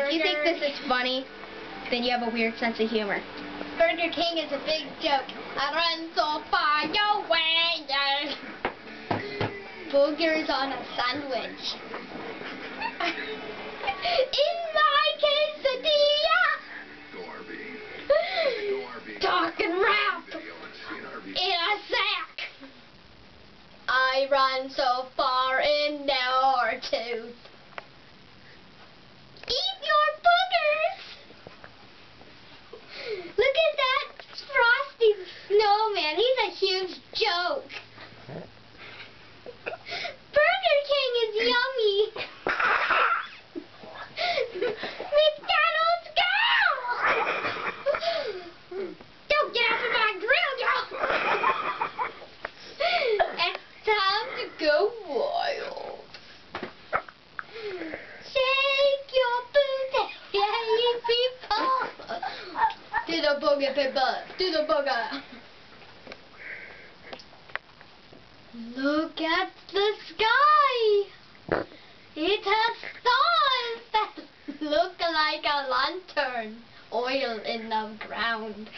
If you think this is funny, then you have a weird sense of humor. Burger King is a big joke. I run so far away. Boogers on a sandwich. In my quesadilla. Talking rap. In a sack. I run so far in our tooth. Eat your boogers. Look at that Frosty the Snowman. He's a huge joke. Burger King is yummy. McDonald's, go! Don't get off of my grill, y'all. It's time to go wild. Shake your booty, hey people. Do the boogie, people. Do the boogie. Look at the sky. It has stars that look like a lantern. Oil in the ground.